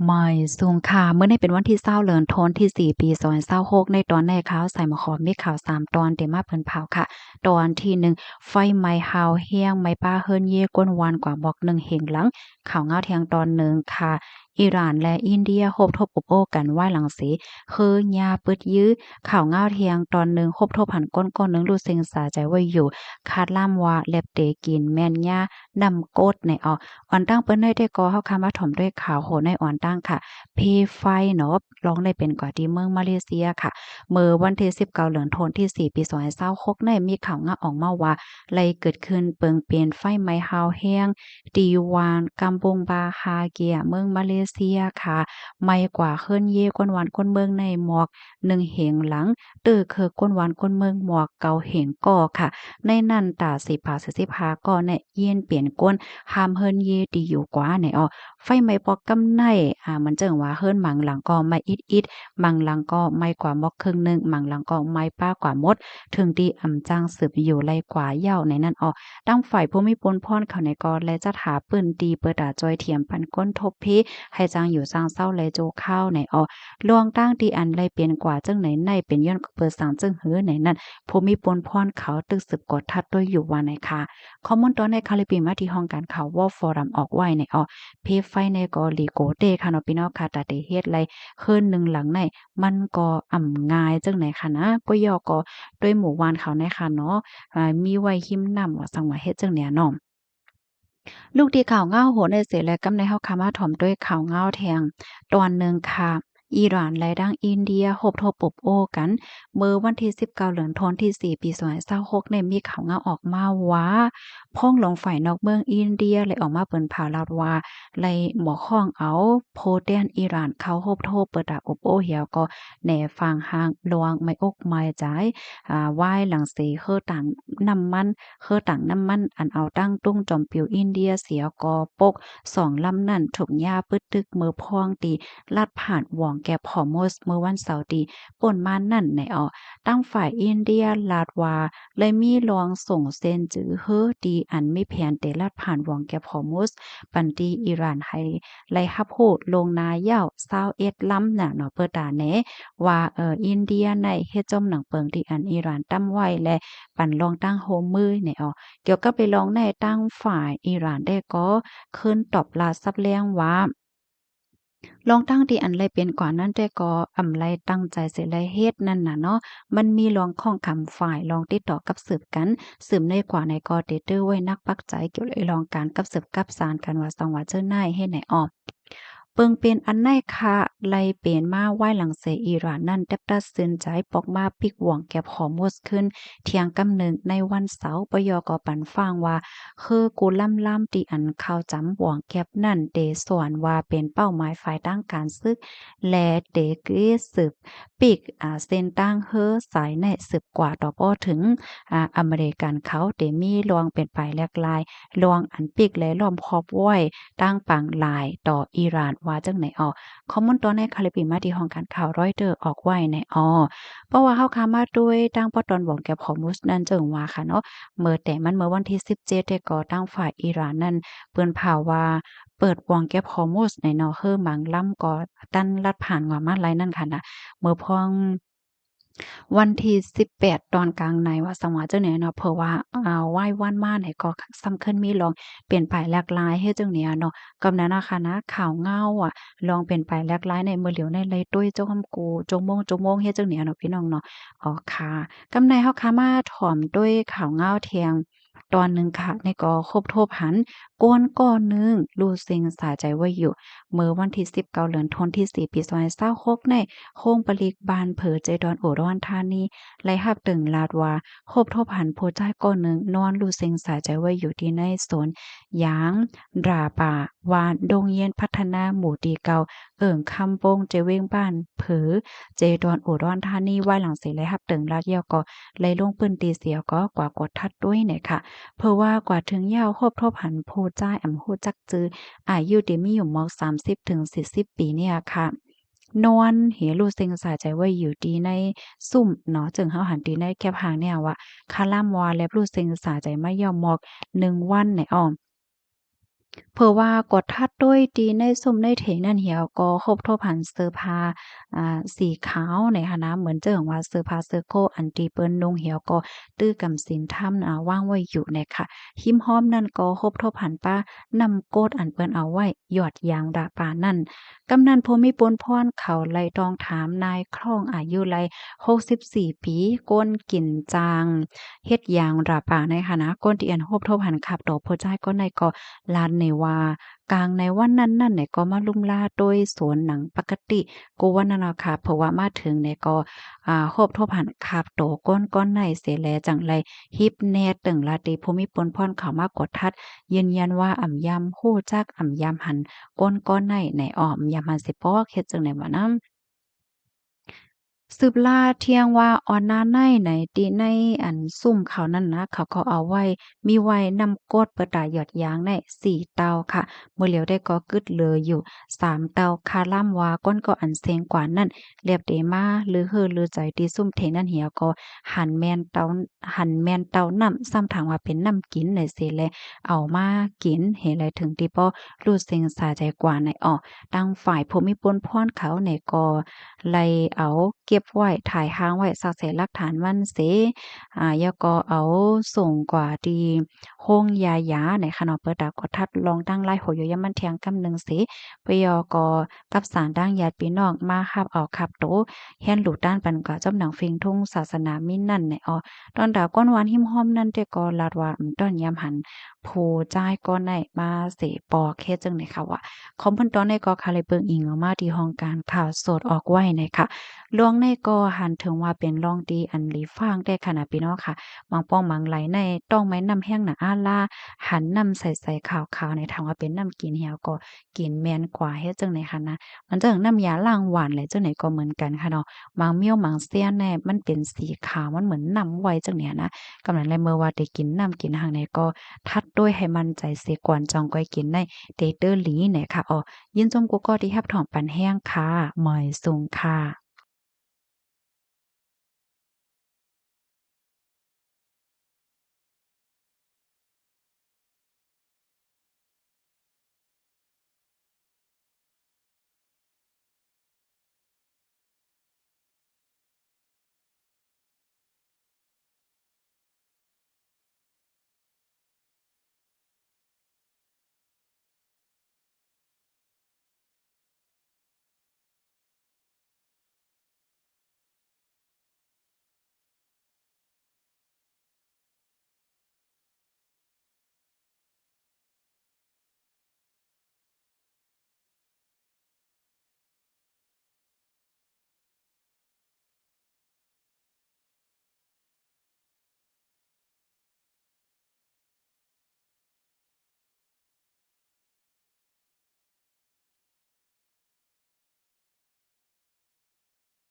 ไม่สูงค่ะเมื่อในเป็นวันที่20เดือนธันวาคมที่4ปี2026ในตอนในข่าวใส่หมอขอมีข่าว3ตอนเดมาเพิ่นเผาค่ะตอนที่1ไฟไหม้ฮาวเฮียงไหม้ป้าเฮิรนเย่ก้นวานกว่าบอก1เหงหลังข่าวเงาเที่ยงตอนหนึ่งค่ะอิหร่านและอินเดียฮบทบอบโอ้กันไหว้หลังสีคือยาปึดยื้อข่าวเงาเที่ยงตอนหนึ่งฮบทบหันก้นก้นหนึงรู้เซ็งสาใจไว้อยู่คาดล่ามว่าแลบเตกินแม่นยานำโกดในอ่อนตั้งเปิ้นได้ก่อเฮาคำว่าถ่อมด้วยข่าวโหในอ่อนตั้งค่ะเพไฟเนาะร้องได้เป็นกว่าที่เมืองมาเลเซียค่ะเมื่อวันที่19เดือนธันวาคมที่4ปี2026ในมีข่าวงาออกมาว่าไลเกิดขึ้นเปิงเป็นไฟไหม้ฮาวแฮงตีวานกัมปงบาฮาเกียเมืองมาเลเซียค่ะไหม้กว่าเฮิรนเย่กวนวานคนเมืองในหมอก1เหงหลังตื้อคือกวนวานคนเมืองหมอกเกาเหงก่อค่ะในนั้นตาสิผาสิผาก็เนี่ยเยียนเปลี่ยนก้นหามเฮิรนเย่ดีอยู่กว่าไหนไฟไหม้ปอกกำไนมันเจิงว่าเฮิรนหมังหลังก็ไหม้อิดๆหมังหลังก็ไหม้กว่ามอกครึ่งหนึ่งหมังหลังก็ไหม้ป้ากว่าหมดถึงที่อ่ำจ้างสืบอยู่ไล่กว่าเหย้าในนั้นตั้งฝ่ายผู้มีปนพรเขาในกอและจะถาปืนดีเปิดตาจอยเทียมปันก้นทบเพให้จางอยู่สร้างเศร้าและโจข้าวในลวงตั้งที่อันไล่เปลี่ยนกว่าจึงไหนในเป็นย้อนเปิดสั่งจึงหื้อไหนนั้นผู้มีปนพรเขาตึกสืบกดทัดด้วยอยู่ว่าไหนค่ะข้อมูลตอนในคาลิปีมาที่ห้องการข่าววอลฟอรัมออกไว้ในเพไฟในกอลีโกเตค่ะเนาะพี่น้องค่ะตาเตเฮ็ดไรคืนหนึ่งหลังในมันก็อ่ำง่ายจังไหนค่ะนะก็ยอก็ด้วยหมู่วานเขาในค่ะเนาะมีไว้หิมนำว่าสังว่าเฮ็ดจังเนี่ยเนาะ ลูกดีข่าวเงาโหนในเสและกำในเฮาคามาถ่อมด้วยข่าวเงาแทงตอนหนึ่งค่ะอิหร่านและดังอินเดียหบทบปบโอ้กันเมื่อวันที่19เดือนธันวาคมที่4ปี2026ในมีข่าวเงาออกมาว่าพ้องลงฝ่ายนอกเมืองอินเดียเลยออกมาเปิ้นผ่าลาวว่าไลหมอข้องเอาโพเตียนอิหร่านเขาหบทบเปิดดาอบโอ้เหี่ยวก็แหน่ฟังหางลวงไม่อกไม่ใจไหว้หลังเสคือต่างน้ำมัน คือต่างน้ำมันอันเอาตั้งตุ้งจอมปิวอินเดียเสียกอปก2ลำนั่นถูกหญ้าปึดตึกมือพองตีลาดผ่านหว่องแก่พอมสเมื่อวันเสาร์ตีป่นมานั่นในตั้งฝ่ายอินเดียลาดว่าเลยมีลวงส่งเซ็นจื้อเฮ้อดีอันไม่แผนเตลาดผ่านหว่องแก่พอมสปันตีอิหร่านให้ไล่ฮับโหดลงนาเย้า21ลำน่ะเนาะเปิดตาแหนว่าอินเดียในเฮ็ดจอมหนังเปิงที่อันอิหร่านตั้มไว้และปั่นลองตั้งโฮมมือในเกี่ยวกับไปลองในตั้งฝ่ายอิหร่านได้ก็ขึ้นตอบลาซับแรงว่าลองตั้งที่อันไรเป็นกว่านั้นแต่ก็อำไรตั้งใจเสียไรเฮ็ดนั่นน่ะเนาะมันมีลองข้องคำฝ่ายลองติดต่อกับสืบกันสืบในกว่าในก็เตเตอร์ไว้นักปักใจเกี่ยวเลยลองการกับสืบกับสารกันว่าสังว่าเจ้านายเฮ็ดไหนเปิงเป็นอันไหนคะไลเป็นมาไหว้หลังเสอิหร่านนั่นแทบตัดสินใจปอกมาปิกหว่องแก็บหอมดขึ้นเที่ยงกำหนึ่งในวันเสาร์ปยก็ปันฟังว่าคือกูล่ำตีอันเข้าจำหว่องแก็บนั่นเดส่วนว่าเป็นเป้าหมายฝ่ายตั้งการซึกและเดเกสืบปิกเส้นตั้งเฮอสายในสืบกว่าต่อป้อถึงอเมริกันเขาเดมีลวงเป็นไปแลกลายลวงอันปิกและล้อมครอบไว้ตั้งปังลายต่ออิหร่านว่าจังไหนข้อมูลตัวในคาลิปิมาที่ห้องการข่าวรอยเตอร์ออกไว้ในเพราะว่าเฮาคามาด้วยตั้งปอตอนหวงแก่พอมุสนั่นเจิงว่าค่ะเนาะแต่มันเมื่อวันที่17ได้ก่อตั้งฝ่ายอิหร่านนั่นเปิ้นผ่าว่าเปิดวงแก็บฮอร์มุสในเนาะเฮือหมังล่ำก็ดันลัดผ่านว่ามาไลนั่นค่ะนะเมื่อพองวันที่18ตอนกลางในว่าสังว่าจังไหนเนาะเพราะว่าไหว้วันมาไหนก็สำคัญมีลองเปลี่ยนไปหลากหลายเฮ็ดจังเนี้ยเนาะกำนั้นน่ะค่ะนะข่าวเงาลองเป็นไปหลากหลายในมื้อเหลียวในไลตุ้ยเจ้าคำกูจงโมงเฮ็ดจังเนี้ยเนาะพี่น้องเนาะค่ะกำในเฮาค่ะมาถ่อมด้วยข่าวเงาแทงตอนหนึ่งค่ะในก็ครบทบหันกวนก้อนหนึ่งรู้สึงสาใจไว้อยู่เมื่อวันที่19เดือนธันวาคมที่4ปี2026ในโค้งปลีกบานเผอใจดอนอุดรธานีไล่ฮับตึงลาดว่าครบทบหันโพจ้ายก้อนหนึ่งนอนรู้สึงสาใจไว้อยู่ที่ในสวนยางราป่าวานดงเย็นพัฒนาหมู่ตีเก่าคำโป้งเจเว้งบ้านเผอเจดอนอุดรธานีไว้หลังเสไล่ฮับตึงลาดเยี่ยวก็ไล่ลงปืนตีเสียวก็กว่ากดทัดด้วยเนี่ยค่ะ เพราะว่ากว่าถึงยาวครบทบหันโพจ้ายอำโฮจักจืออายุเดมีอยู่มอก30ถึง40ปีเนี่ยค่ะนอนเหรู้เซ็งสาใจไว้อยู่ดีในซุ่มเนาะจึงเฮาหันตีในแคบหางเนี่ยว่าคาล่ำวาและรู้เซ็งสาใจไม่ยอมหมอก1วันในอ้อม เผื่อว่ากดทัดด้วยดีในซุ่มในเถงนั่นเหี่ยวก็ครบถ้วนผันเสื้อผ้าสีขาวในหั้นนะเหมือนเจิ่งว่าเสื้อผ้าเสื้อโคอันที่เปิ้นนุ่งเหี่ยวก็ตื้อกำศีลถ้ำว่างไว้อยู่เนี่ยค่ะหิมห้อมนั่นก็ครบถ้วนผันป้านำโกดอันเปิ้นเอาไว้ยอดยางดาปานั่นกำนันภูมิปนพรเขาไล่ตองถามนายคล่องอายุไล64ปีก้นกินจางเฮ็ดยางราปาในหั้นนะก้นที่อันครบถ้วนผันขับดอกเพอใจก็ในก็ลานในว่ากลางในวันนั้นๆเนี่ยก็มาลุ่มล่าโดยสวนหนังปกติกูว่านั่นล่ะค่ะเพราะว่ามาถึงเนี่ยก็ครบถ้วนผันคาบโตก้นในเสแลจังไรฮิปแน่ตึงลาติภูมิปนพรเข้ามากดทัดยืนยันว่าอ่ำยำฮู้จักอ่ำยำหันก้นในในอ้อมยำหันสิปอกเฮ็ดจังได๋บ่นำ สืบล่าเที่ยงว่าออนนาในไหนตีในอันซุ่มเขานั่นนะเขาก็เอาไว้มีไว้นำกดเปิดตาหยอดยางใน4เตาค่ะเมื่อเหลียวได้ก็กึดเหลืออยู่3เตาคาล่ำว่าก้นก็อันเซงกว่านั่นเรียบเดมาหรือเฮอหรือใจที่ซุ่มเทนั่นเหี่ยวก็หันแม่นเตาน้ำซ้ำถางว่าเป็นน้ำกินในเสแลเอามากินเห็นไรถึงที่ป้อรู้เซ็งสาใจกว่าในออตั้งฝ่ายภูมิพลพรเขาในก็ไล่เอาเก็บไว้ถ่ายค้างไว้ซักเสหลักฐานมันเสแล้วก็เอาส่งกว่าที่โรงยายาในคะเนาะเปิดดาวกดทัดลองตั้งไล่โหอยู่ยามมันเที่ยงกำหนึ่งเสปยก็กับสารดั้งญาติพี่น้องมาคับเอาคับโตแฮ่นหลุดด้านปันก็จำหนังฟิงทุ่งศาสนามินนั่นในตอนดาวก้อนหวานหิมห้อมนั่นแต่ก็ลาดว่าตอนยามหันผู้จ่ายก็ได้มาเสปอกเฮ็ดจังได๋ค่ะว่าของเพิ่นตอนนี้ก็ค่ะเลยเบิ่งอิงออกมาที่ห้องการข่าวสดออกไว้นะคะลวงในก็หันถึงว่าเป็นร่องดีอันหลีฟางได้ขนาดพี่น้องค่ะบางป้องบางไหลในต้องไม้นำแห้งหนาอาลาหันนำใส่ๆขาวๆในถามว่าเป็นน้ำกินเหี่ยวก็กินแม่นกว่าเฮ็ดจังได๋ค่ะนะมันจังน้ำยาล้างหวานเลยจังไหนก็เหมือนกันค่ะเนาะบางเมี่ยวบางเสี้ยนแน่มันเป็นสีขาวมันเหมือนน้ำไว้จังเนี่ยนะกำลังเลยเมื่อว่าได้กินน้ำกินหางในก็ทัดด้วยให้มั่นใจเสียก่อนจองก้อยกินได้เตเตอร์หลีเนี่ยค่ะยินจมกูก็ที่รับถอมปันแห้งค่ะหมอยสูงค่ะ